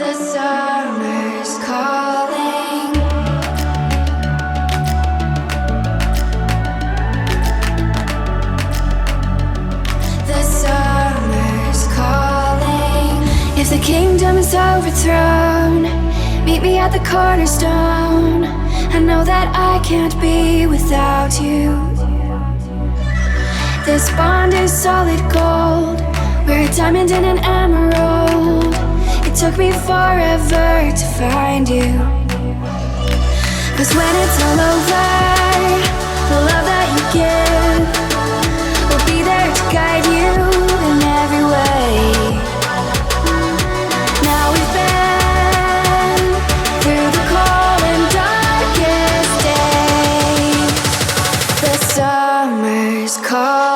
The summer's calling. The summer's calling. If the kingdom is overthrown, meet me at the cornerstone. I know that I can't be without you. This bond is solid gold. We're a diamond and an emerald. It took me forever to find you. 'Cause when it's all over, the love that you give will be there to guide you in every way. Now we've been through the cold and darkest days. The summer's calling.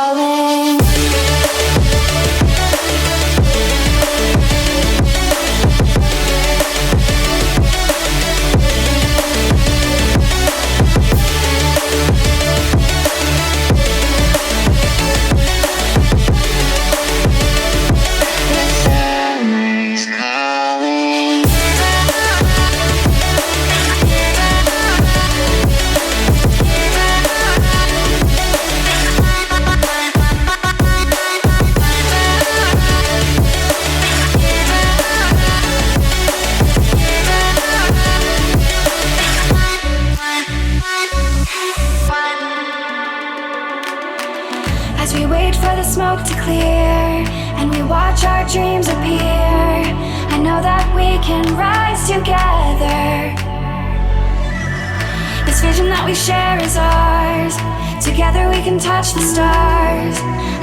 As we wait for the smoke to clear and we watch our dreams appear, I know that we can rise together. This vision that we share is ours. Together we can touch the stars.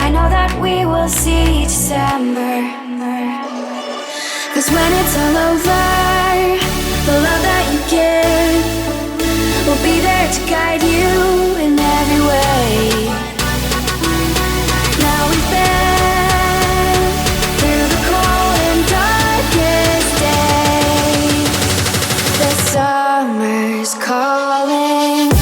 I know that we will see December. 'Cause when it's all over, the love that you give will be there to guide you in every way. Now we've been through the cold and darkest days. The summer's calling.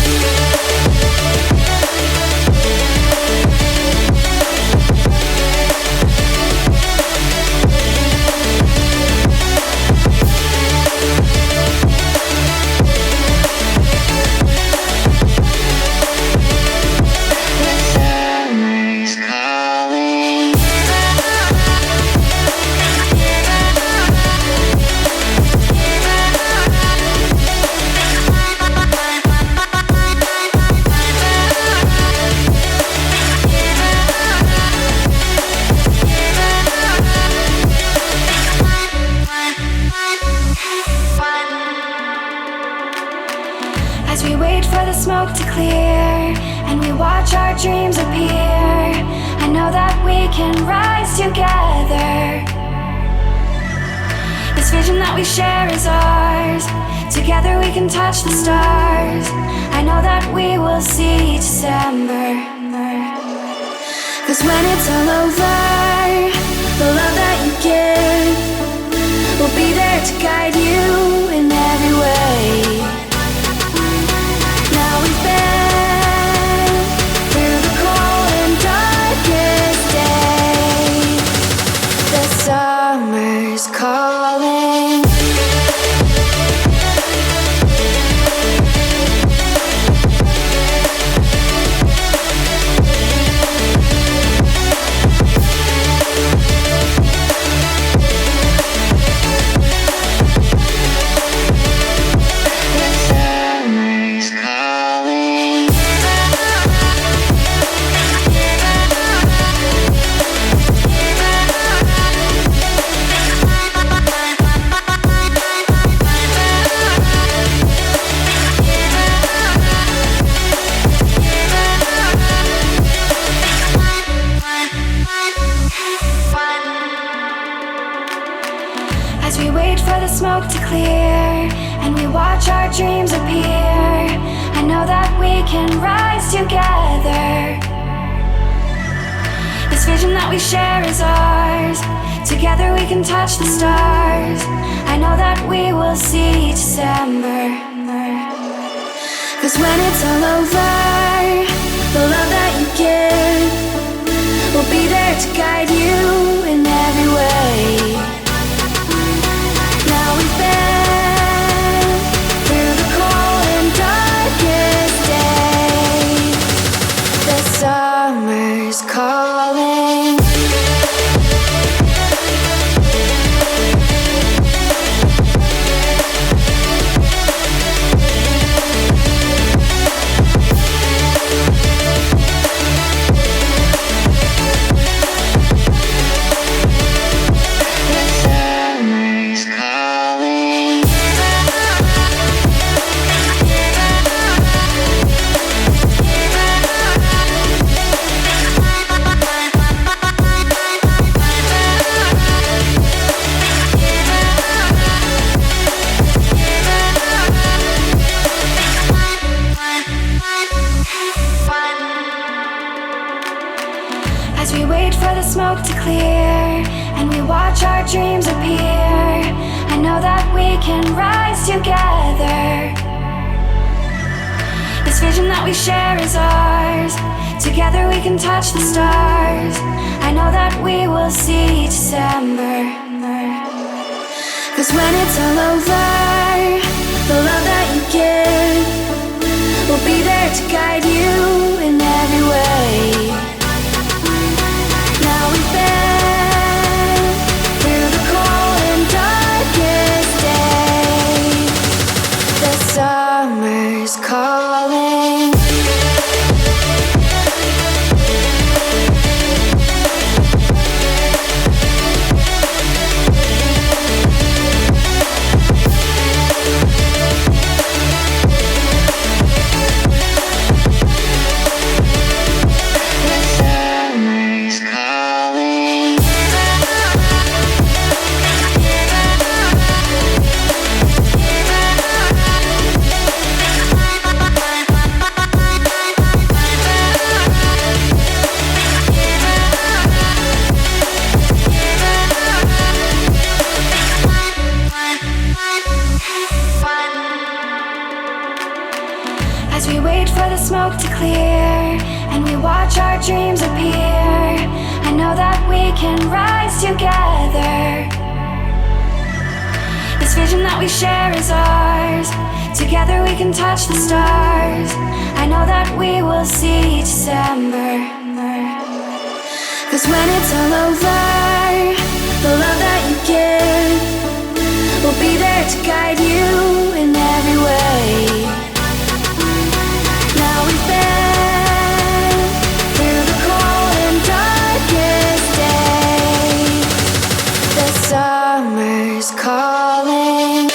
As we wait for the smoke to clear and we watch our dreams appear, I know that we can rise together. This vision that we share is ours. Together we can touch the stars. I know that we will see December. 'Cause when it's all over, the love that you give will be there to guide you in every way. Now we've been through the cold and darkest days. The summer's calling. As we wait for the smoke to clear and we watch our dreams appear, I know that we can rise together. This vision that we share is ours. Together we can touch the stars. I know that we will see December. 'Cause when it's all over, the love that you give will be there to guide you in every way. Now summer's calling. As we wait for the smoke to clear and we watch our dreams appear, I know that we can rise together. This vision that we share is ours. Together we can touch the stars. I know that we will see December. 'Cause when it's all over, the love that you give will be there to guide you in every way. Now we've been through the cold and darkest days. The summer's calling. As we wait for the smoke to clear and we watch our dreams appear, I know that we can rise together. This vision that we share is ours. Together we can touch the stars. I know that we will see December. 'Cause when it's all over, the love that you give will be there to guide you in every way. Now we've been through the cold and darkest days. The summer's calling.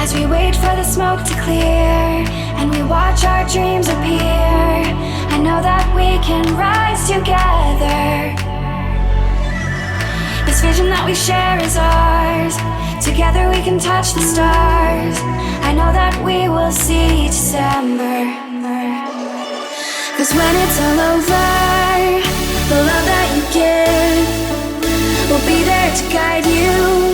As we wait for the smoke to clear and we watch our dreams appear, I know that we can rise together. This vision that we share is ours. Together we can touch the stars. I know that we will see December. 'Cause when it's all over, the love that you give will be there to guide you